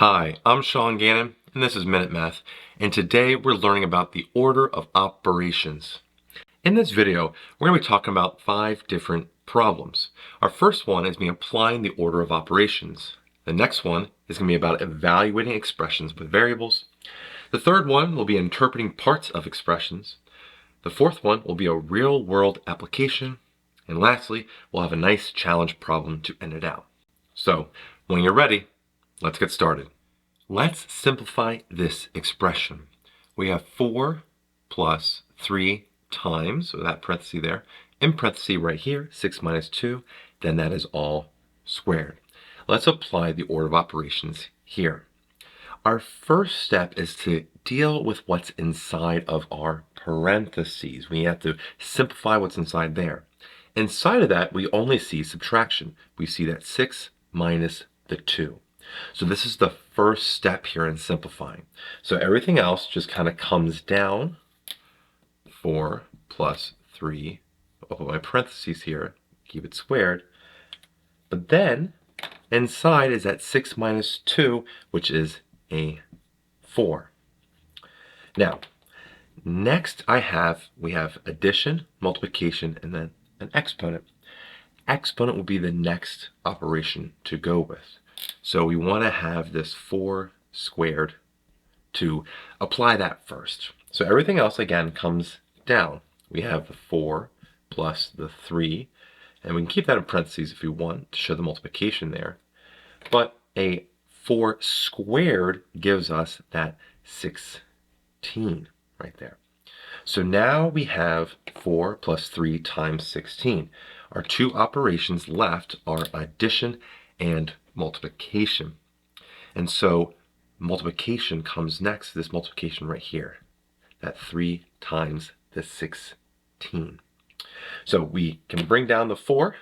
Hi, I'm Sean Gannon, and this is Minute Math, and today we're learning about the order of operations. In this video, we're going to be talking about 5 different problems. Our first one is me applying the order of operations. The next one is going to be about evaluating expressions with variables. The third one will be interpreting parts of expressions. The fourth one will be a real-world application. And lastly, we'll have a nice challenge problem to end it out. So, when you're ready, let's get started. Let's simplify this expression. We have 4 plus 3 times, so that parenthesis there, in parenthesis right here, 6 minus 2, then that is all squared. Let's apply the order of operations here. Our first step is to deal with what's inside of our parentheses. We have to simplify what's inside there. Inside of that, we only see subtraction. We see that 6 minus the 2. So this is the first step here in simplifying. So everything else just kind of comes down. 4 plus 3. I'll put my parentheses here, keep it squared. But then inside is that 6 minus 2, which is a 4. Now, next we have addition, multiplication, and then an exponent. Exponent will be the next operation to go with. So we want to have this 4 squared to apply that first. So everything else again comes down. We have the 4 plus the 3, and we can keep that in parentheses if we want to show the multiplication there. But a 4 squared gives us that 16 right there. So now we have 4 plus 3 times 16. Our two operations left are addition and multiplication. And so multiplication comes next, this multiplication right here, that 3 times the 16. So we can bring down the 4,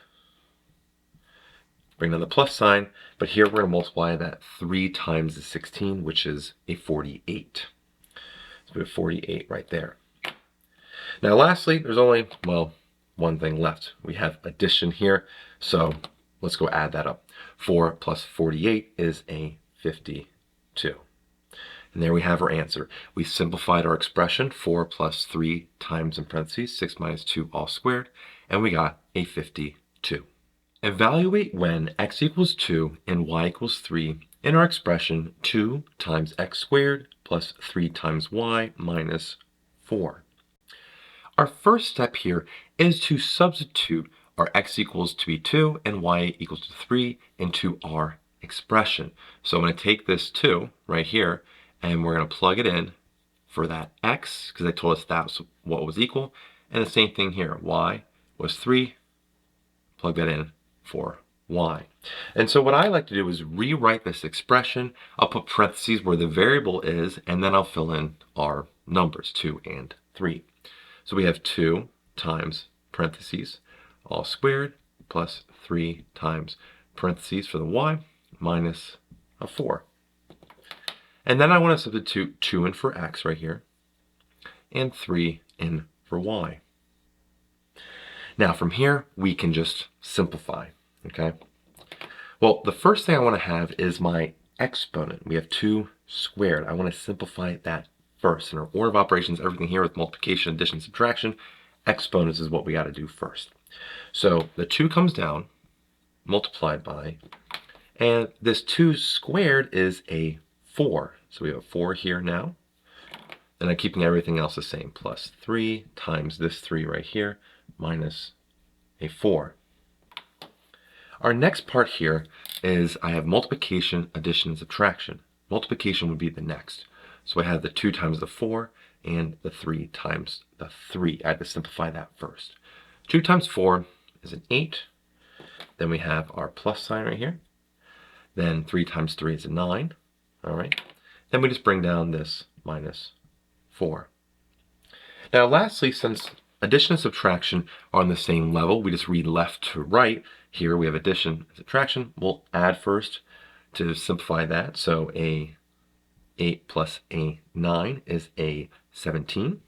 bring down the plus sign, but here we're going to multiply that 3 times the 16, which is a 48. So we have 48 right there. Now lastly, there's only, one thing left. We have addition here, so let's go add that up. 4 plus 48 is a 52. And there we have our answer. We simplified our expression, 4 plus 3 times in parentheses, 6 minus 2 all squared, and we got a 52. Evaluate when x equals 2 and y equals 3 in our expression 2 times x squared plus 3 times y minus 4. Our first step here is to substitute our x equals to be 2 and y equals to 3 into our expression. So I'm going to take this 2 right here and we're going to plug it in for that x, because they told us that's what was equal. And the same thing here, y was 3, plug that in for y. And so what I like to do is rewrite this expression. I'll put parentheses where the variable is, and then I'll fill in our numbers, 2 and 3. So we have 2 times parentheses, all squared, plus 3 times parentheses for the y, minus a 4. And then I want to substitute 2 in for x right here, and 3 in for y. Now from here, we can just simplify, okay? Well, the first thing I want to have is my exponent. We have 2 squared. I want to simplify that first. In our order of operations, everything here with multiplication, addition, subtraction, exponents is what we got to do first. So the 2 comes down, multiplied by, and this 2 squared is a 4. So we have a 4 here now. And I'm keeping everything else the same, plus 3 times this 3 right here, minus a 4. Our next part here is I have multiplication, addition, and subtraction. Multiplication would be the next. So I have the 2 times the 4 and the 3 times the 3. I had to simplify that first. 2 times 4 is an 8. Then we have our plus sign right here. Then 3 times 3 is a 9. All right. Then we just bring down this minus 4. Now lastly, since addition and subtraction are on the same level, we just read left to right. Here we have addition and subtraction. We'll add first to simplify that. So a 8 plus a 9 is a 17.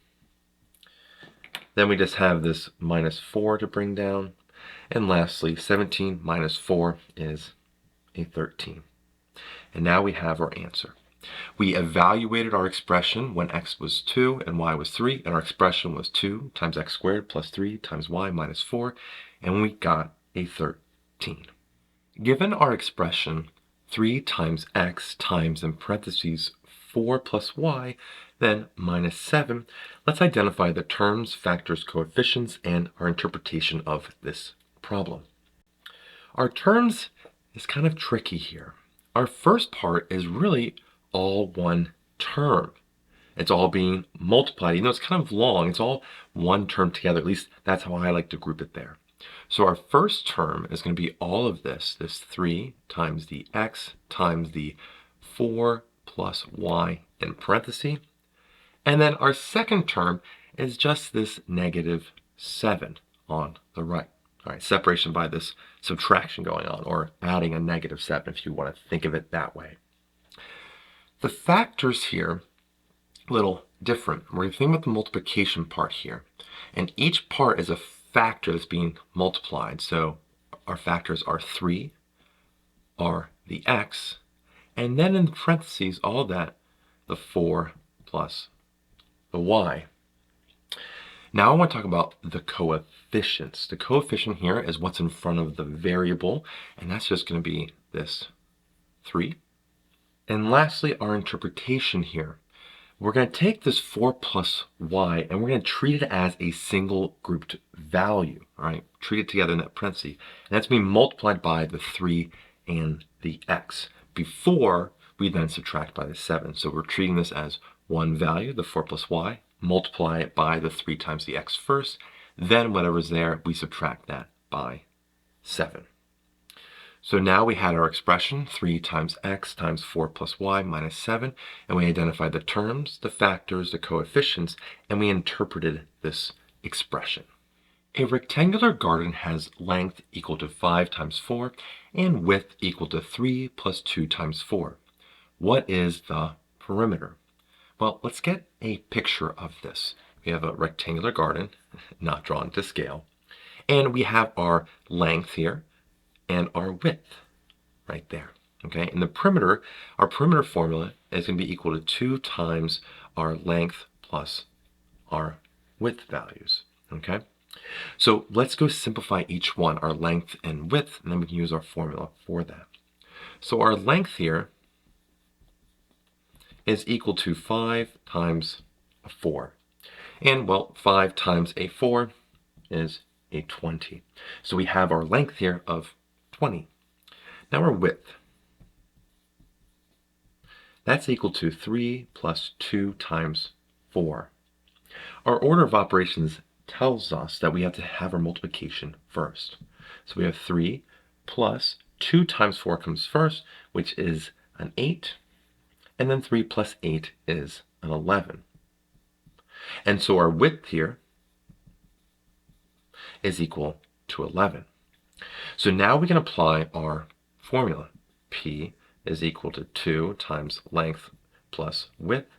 Then we just have this minus 4 to bring down. And lastly, 17 minus 4 is a 13. And now we have our answer. We evaluated our expression when x was 2 and y was 3, and our expression was 2 times x squared plus 3 times y minus 4, and we got a 13. Given our expression 3 times x times, in parentheses, 4 plus y, then minus 7, let's identify the terms, factors, coefficients, and our interpretation of this problem. Our terms is kind of tricky here. Our first part is really all one term. It's all being multiplied. You know, it's kind of long. It's all one term together. At least that's how I like to group it there. So our first term is going to be all of this 3 times the x times the 4 plus y in parentheses. And then our second term is just this negative 7 on the right. All right, separation by this subtraction going on, or adding a negative 7 if you want to think of it that way. The factors here, a little different. We're going to think about the multiplication part here. And each part is a factor that's being multiplied. So our factors are 3, are the x, and then in the parentheses, all of that, the 4 plus the y. Now I want to talk about the coefficients. The coefficient here is what's in front of the variable, and that's just going to be this 3. And lastly, our interpretation here. We're going to take this 4 plus y and we're going to treat it as a single grouped value, all right? Treat it together in that parenthesis. And that's being multiplied by the 3 and the x before we then subtract by the 7. So we're treating this as one value, the 4 plus y, multiply it by the 3 times the x first, then whatever's there, we subtract that by 7. So now we had our expression, 3 times x times 4 plus y minus 7, and we identified the terms, the factors, the coefficients, and we interpreted this expression. A rectangular garden has length equal to 5 times 4 and width equal to 3 plus 2 times 4. What is the perimeter? Well, let's get a picture of this. We have a rectangular garden, not drawn to scale, and we have our length here and our width right there, okay? And the perimeter, our perimeter formula is going to be equal to 2 times our length plus our width values, okay? So let's go simplify each one, our length and width, and then we can use our formula for that. So our length here is equal to 5 times a 4. And, well, 5 times a 4 is a 20. So we have our length here of 20. Now our width. That's equal to 3 plus 2 times 4. Our order of operations tells us that we have to have our multiplication first. So we have 3 plus 2 times 4 comes first, which is an 8. And then 3 plus 8 is an 11. And so our width here is equal to 11. So now we can apply our formula. P is equal to 2 times length plus width.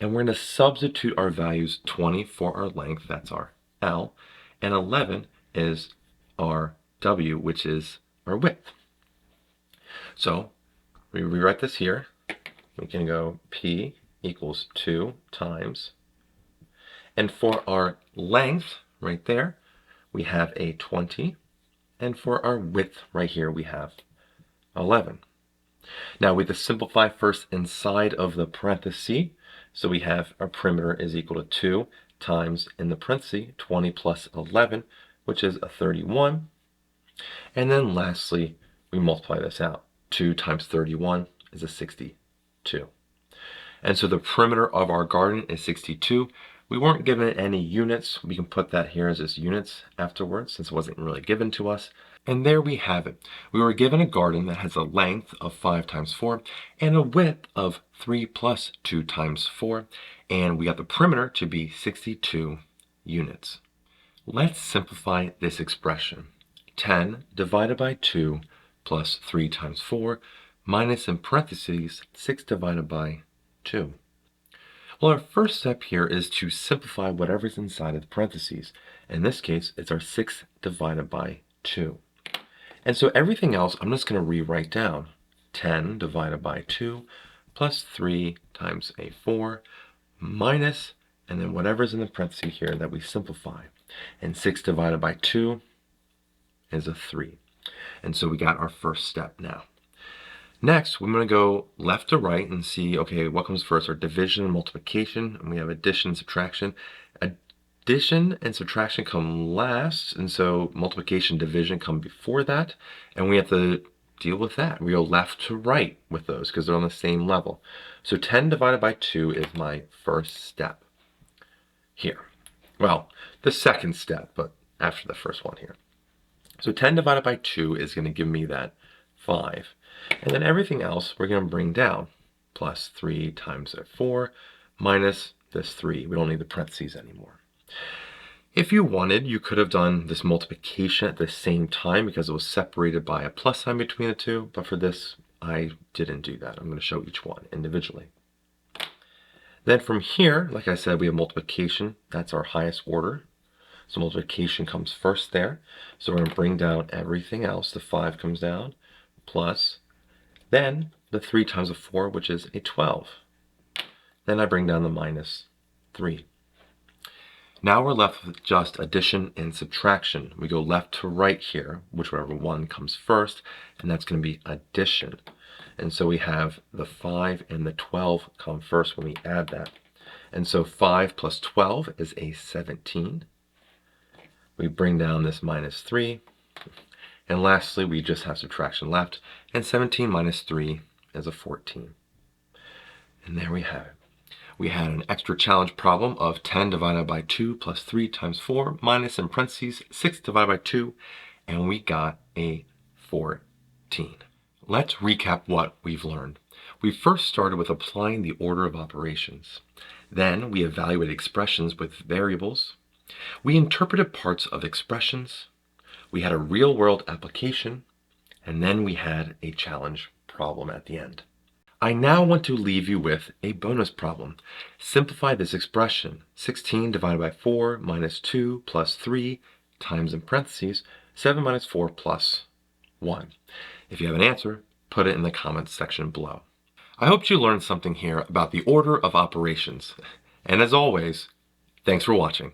And we're going to substitute our values, 20 for our length, that's our L, and 11 is our W, which is our width. So we rewrite this here. We can go P equals 2 times, and for our length right there, we have a 20, and for our width right here, we have 11. Now we have to simplify first inside of the parenthesis. So we have our perimeter is equal to 2 times, in the parenthesis, 20 plus 11, which is a 31. And then lastly, we multiply this out. 2 times 31 is a 62. And so the perimeter of our garden is 62. We weren't given any units. We can put that here as just units afterwards, since it wasn't really given to us. And there we have it. We were given a garden that has a length of 5 times 4 and a width of 3 plus 2 times 4. And we got the perimeter to be 62 units. Let's simplify this expression. 10 divided by 2 plus 3 times 4 minus, in parentheses, 6 divided by 2. Well, our first step here is to simplify whatever's inside of the parentheses. In this case, it's our 6 divided by 2. And so everything else, I'm just going to rewrite down. 10 divided by 2 plus 3 times a 4 minus, and then whatever's in the parentheses here that we simplify. And 6 divided by 2 is a 3. And so we got our first step now. Next, we're going to go left to right and see, okay, what comes first? Our division and multiplication, and we have addition and subtraction. Addition and subtraction come last, and so multiplication and division come before that, and we have to deal with that. We go left to right with those because they're on the same level. So 10 divided by 2 is my first step here. Well, the second step, but after the first one here. So 10 divided by 2 is going to give me that 5. And then everything else we're going to bring down. Plus 3 times a 4 minus this 3. We don't need the parentheses anymore. If you wanted, you could have done this multiplication at the same time because it was separated by a plus sign between the two. But for this, I didn't do that. I'm going to show each one individually. Then from here, like I said, we have multiplication. That's our highest order. So multiplication comes first there. So we're going to bring down everything else. The 5 comes down, plus then the 3 times a 4, which is a 12. Then I bring down the minus 3. Now we're left with just addition and subtraction. We go left to right here, whichever one comes first, and that's going to be addition. And so we have the 5 and the 12 come first when we add that. And so 5 plus 12 is a 17. We bring down this minus 3. And lastly, we just have subtraction left. And 17 minus 3 is a 14. And there we have it. We had an extra challenge problem of 10 divided by 2 plus 3 times 4 minus in parentheses 6 divided by 2. And we got a 14. Let's recap what we've learned. We first started with applying the order of operations. Then we evaluated expressions with variables. We interpreted parts of expressions. We had a real-world application. And then we had a challenge problem at the end. I now want to leave you with a bonus problem. Simplify this expression. 16 divided by 4 minus 2 plus 3 times in parentheses 7 minus 4 plus 1. If you have an answer, put it in the comments section below. I hope you learned something here about the order of operations. And as always, thanks for watching.